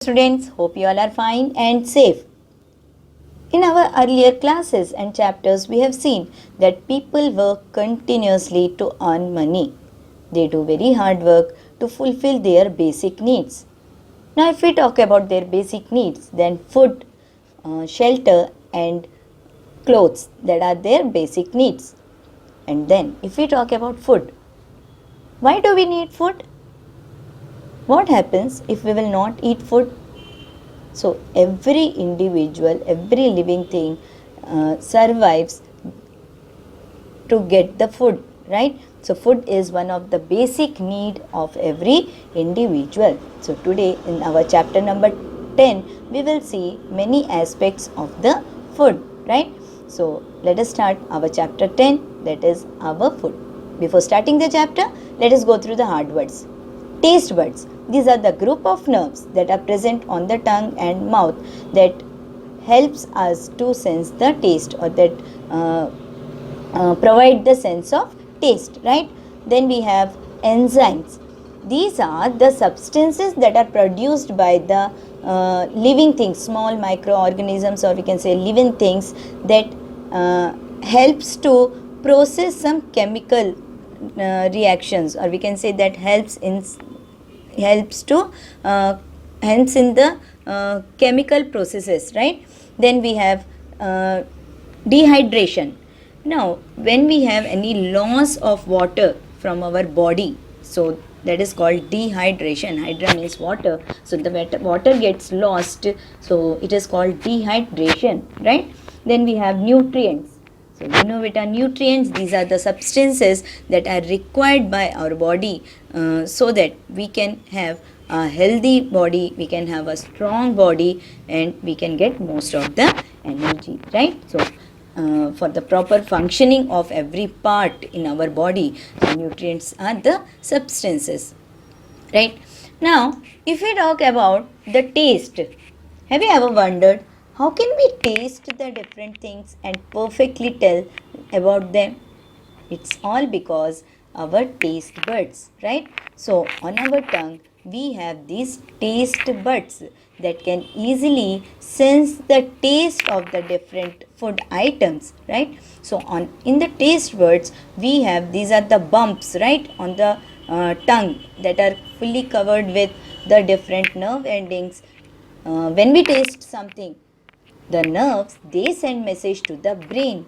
Students, hope you all are fine and safe. In our earlier classes and chapters, we have seen that people work continuously to earn money. They do very hard work to fulfill their basic needs. Now, if we talk about their basic needs, then food, shelter, and clothes, that are their basic needs. And then, if we talk about food, why do we need food? What happens if we will not eat food? So every individual, every living thing survives to get the food, right? So food is one of the basic need of every individual. So today in our chapter number 10, we will see many aspects of the food, right? So let us start our chapter 10, that is our food. Before starting the chapter, let us go through the hard words. Taste buds. These are the group of nerves that are present on the tongue and mouth that helps us to sense the taste, or that provide the sense of taste, right? Then we have enzymes. These are the substances that are produced by the living things, small microorganisms, or we can say living things, that helps to process some chemical reactions, or we can say that helps in the chemical processes, right? Then we have dehydration. Now, when we have any loss of water from our body, so that is called dehydration. Hydra means water, so the water gets lost, so it is called dehydration, right? Then we have nutrients. So you know what are nutrients? These are the substances that are required by our body so that we can have a healthy body, we can have a strong body, and we can get most of the energy, right? So for the proper functioning of every part in our body, the nutrients are the substances, right? Now, if we talk about the taste, have you ever wondered how can we taste the different things and perfectly tell about them? It's all because our taste buds, right? So on our tongue, we have these taste buds that can easily sense the taste of the different food items, right? So in the taste buds, we have, these are the bumps, right, on the tongue, that are fully covered with the different nerve endings. When we taste something, the nerves, they send message to the brain.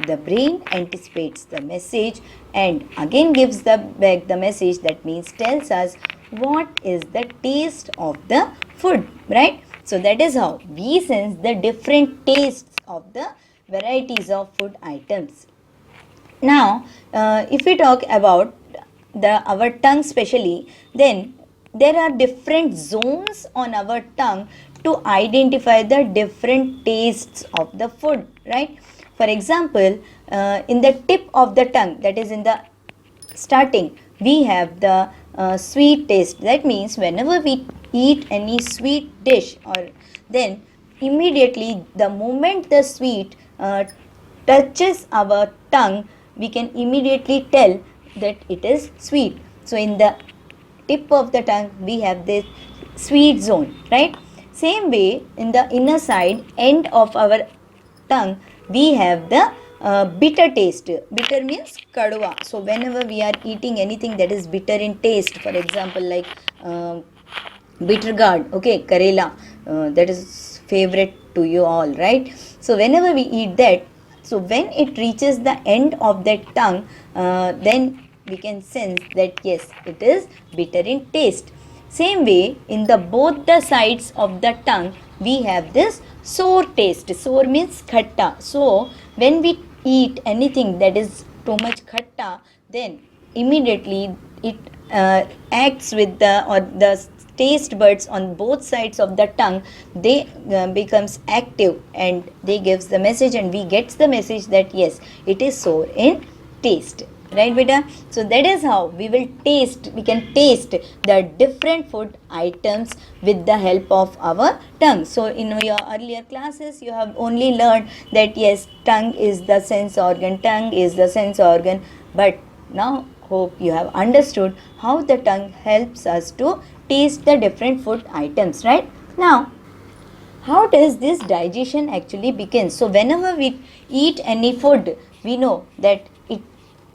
The brain anticipates the message and again gives back the message, that means tells us what is the taste of the food, right? So that is how we sense the different tastes of the varieties of food items. Now, if we talk about our tongue specially, then there are different zones on our tongue to identify the different tastes of the food, right? For example, in the tip of the tongue, that is in the starting, we have the sweet taste. That means whenever we eat any sweet dish, or then immediately the moment the sweet touches our tongue, we can immediately tell that it is sweet. So in the tip of the tongue, we have this sweet zone, right? Same way, in the inner side end of our tongue, we have the bitter taste. Bitter means kadwa. So whenever we are eating anything that is bitter in taste, for example, like bitter gourd, okay, karela, that is favorite to you all, right? So whenever we eat that, so when it reaches the end of that tongue, then we can sense that yes, it is bitter in taste. Same way, in the both the sides of the tongue, we have this sour taste. Sour means khatta. So when we eat anything that is too much khatta, then immediately it acts with the taste buds on both sides of the tongue, they becomes active and they gives the message, and we gets the message that yes, it is sour in taste, right beta? So that is how we can taste the different food items with the help of our tongue. So in your earlier classes, you have only learned that yes, tongue is the sense organ, but now hope you have understood how the tongue helps us to taste the different food items, right? Now, how does this digestion actually begin? So whenever we eat any food, we know that it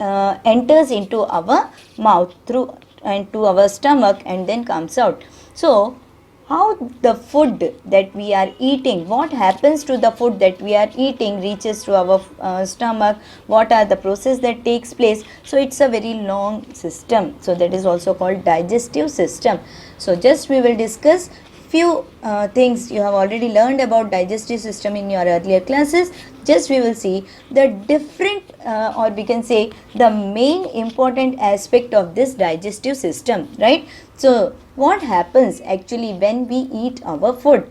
enters into our mouth through and to our stomach and then comes out. So how the food that we are eating, what happens to the food that we are eating reaches to our stomach, what are the process that takes place. So it's a very long system, so that is also called digestive system. So just we will discuss few things. You have already learned about digestive system in your earlier classes. Just we will see the different or we can say the main important aspect of this digestive system, right? So what happens actually when we eat our food?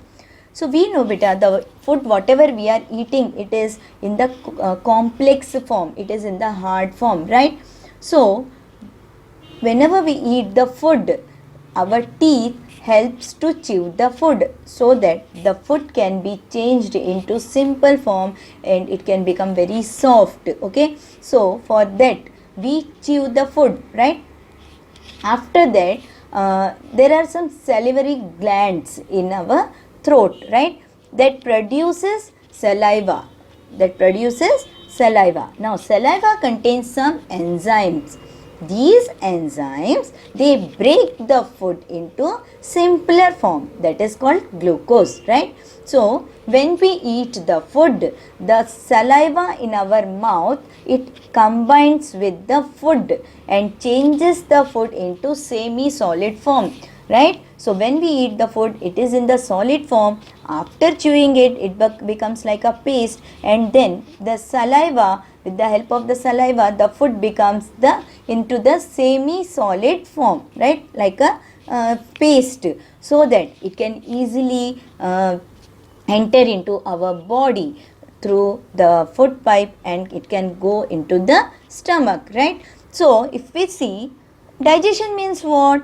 So we know beta, the food whatever we are eating, it is in the complex form, it is in the hard form, right? So whenever we eat the food, our teeth helps to chew the food so that the food can be changed into simple form and it can become very soft. Okay, so for that we chew the food, right? After that there are some salivary glands in our throat, right, that produces saliva, now saliva contains some enzymes. These enzymes, they break the food into simpler form, that is called glucose, right? So when we eat the food, the saliva in our mouth, it combines with the food and changes the food into semi-solid form, right? So when we eat the food, it is in the solid form. After chewing it, it becomes like a paste, and then the saliva, with the help of the saliva, the food becomes into the semi-solid form, right, like a paste, so that it can easily enter into our body through the food pipe and it can go into the stomach, right? So if we see, digestion means what?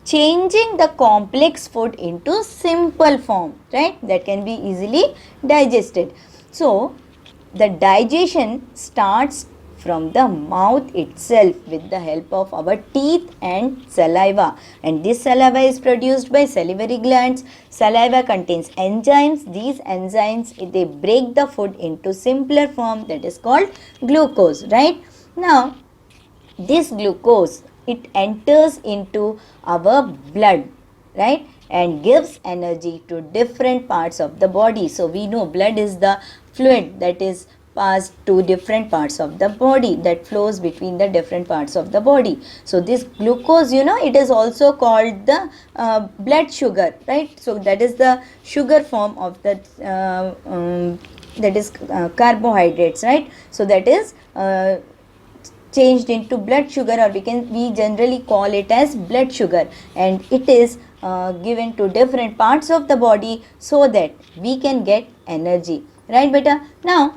Changing the complex food into simple form, right, that can be easily digested. So the digestion starts from the mouth itself with the help of our teeth and saliva, and this saliva is produced by salivary glands. Saliva contains enzymes. These enzymes, they break the food into simpler form, that is called glucose, right? Now this glucose, it enters into our blood, right, and gives energy to different parts of the body. So we know blood is the fluid that is passed to different parts of the body, that flows between the different parts of the body. So this glucose, it is also called the blood sugar, right? So that is the sugar form of that that is carbohydrates, right? So that is changed into blood sugar, or we generally call it as blood sugar, and it is given to different parts of the body so that we can get energy, right beta? Now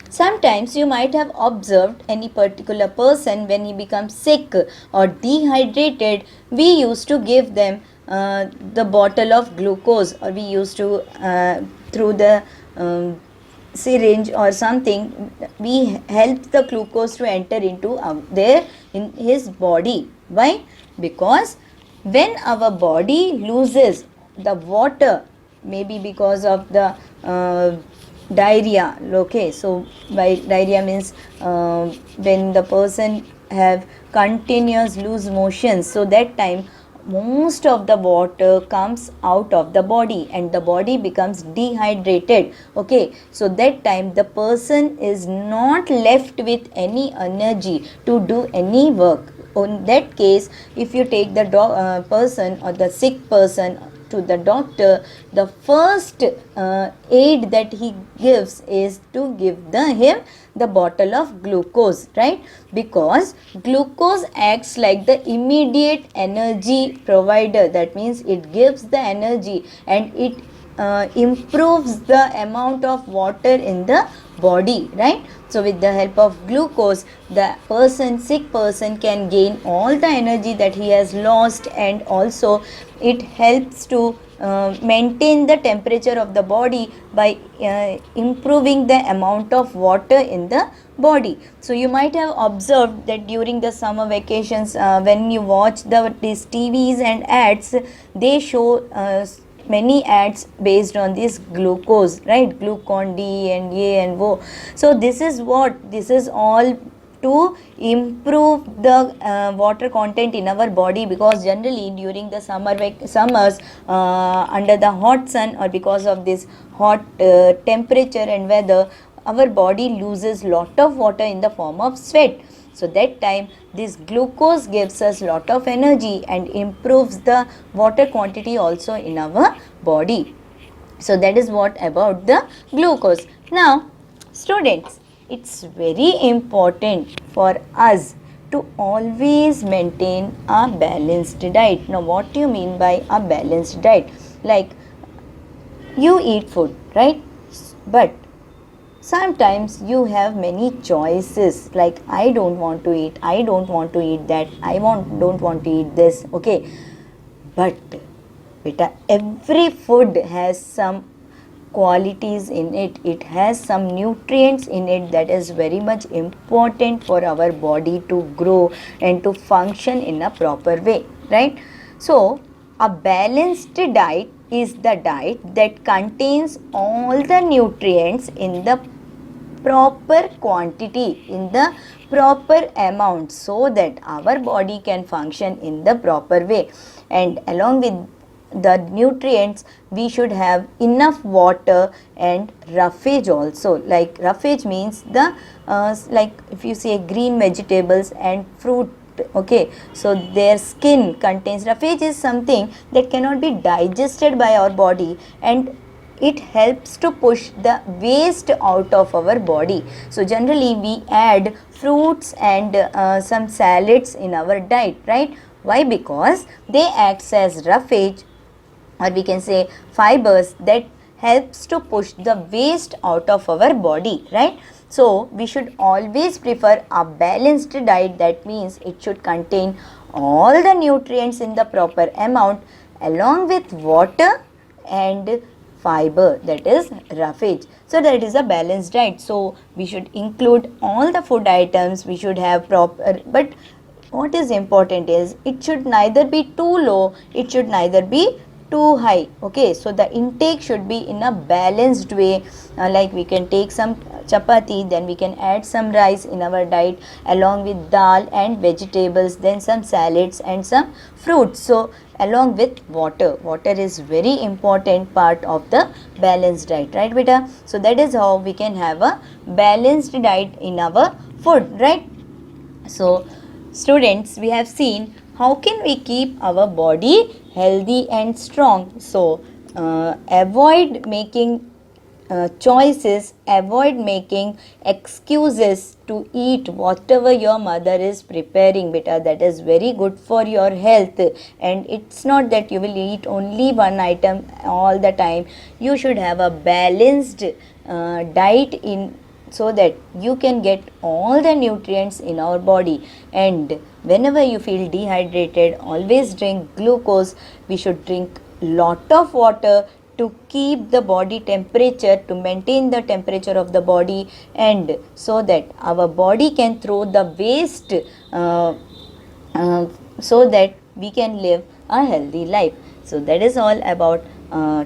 sometimes you might have observed any particular person, when he becomes sick or dehydrated, we used to give them the bottle of glucose, or we used to through the syringe or something, we help the glucose to enter into there in his body. Why? Because when our body loses the water, maybe because of the diarrhea, okay, so by diarrhea means when the person have continuous loose motions, so that time most of the water comes out of the body and the body becomes dehydrated, okay, so that time the person is not left with any energy to do any work. In that case, if you take the person or the sick person to the doctor, the first aid that he gives is to give him the bottle of glucose, right? Because glucose acts like the immediate energy provider. That means it gives the energy and it improves the amount of water in the body, right? So with the help of glucose, the sick person can gain all the energy that he has lost, and also it helps to maintain the temperature of the body by improving the amount of water in the body. So you might have observed that during the summer vacations, when you watch these TVs and ads, they show many ads based on this glucose, right? Glucon D and A and O. So this is what, this is all to improve the water content in our body, because generally during the summers under the hot sun, or because of this hot temperature and weather, our body loses lot of water in the form of sweat. So that time this glucose gives us lot of energy and improves the water quantity also in our body. So that is what about the glucose. Now students, it's very important for us to always maintain a balanced diet. Now what do you mean by a balanced diet? Like, you eat food, right? But sometimes you have many choices, like I don't want to eat that, don't want to eat this, okay? But beta, every food has some qualities in it, it has some nutrients in it that is very much important for our body to grow and to function in a proper way, right? So a balanced diet is the diet that contains all the nutrients in the proper quantity, in the proper amount, so that our body can function in the proper way. And along with the nutrients, we should have enough water and roughage also. Like roughage means the like if you say green vegetables and fruit, okay, so their skin contains roughage, is something that cannot be digested by our body, and it helps to push the waste out of our body. So generally we add fruits and some salads in our diet, right? Why? Because they act as roughage, or we can say fibers, that helps to push the waste out of our body, right? So we should always prefer a balanced diet. That means it should contain all the nutrients in the proper amount, along with water and fiber, that is roughage. So that is a balanced diet. So we should include all the food items, we should have proper, but what is important is it should neither be too low, it should neither be too high, okay? So the intake should be in a balanced way, like we can take some chapati, then we can add some rice in our diet along with dal and vegetables, then some salads and some fruits. So along with water, water is very important part of the balanced diet, right beta? So that is how we can have a balanced diet in our food, right? So students, we have seen how can we keep our body healthy and strong. So avoid making choices, avoid making excuses to eat whatever your mother is preparing, beta. That is very good for your health, and it's not that you will eat only one item all the time. You should have a balanced diet in, so that you can get all the nutrients in our body. And whenever you feel dehydrated, always drink glucose. We should drink lot of water to keep the body temperature, to maintain the temperature of the body, and so that our body can throw the waste so that we can live a healthy life. So that is all about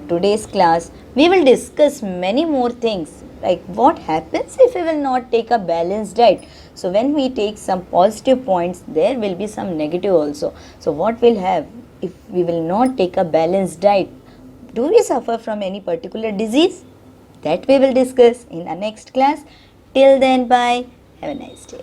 today's class. We will discuss many more things, like what happens if we will not take a balanced diet. So when we take some positive points, there will be some negative also. So what will have if we will not take a balanced diet? Do we suffer from any particular disease? That we will discuss in our next class. Till then, bye. Have a nice day.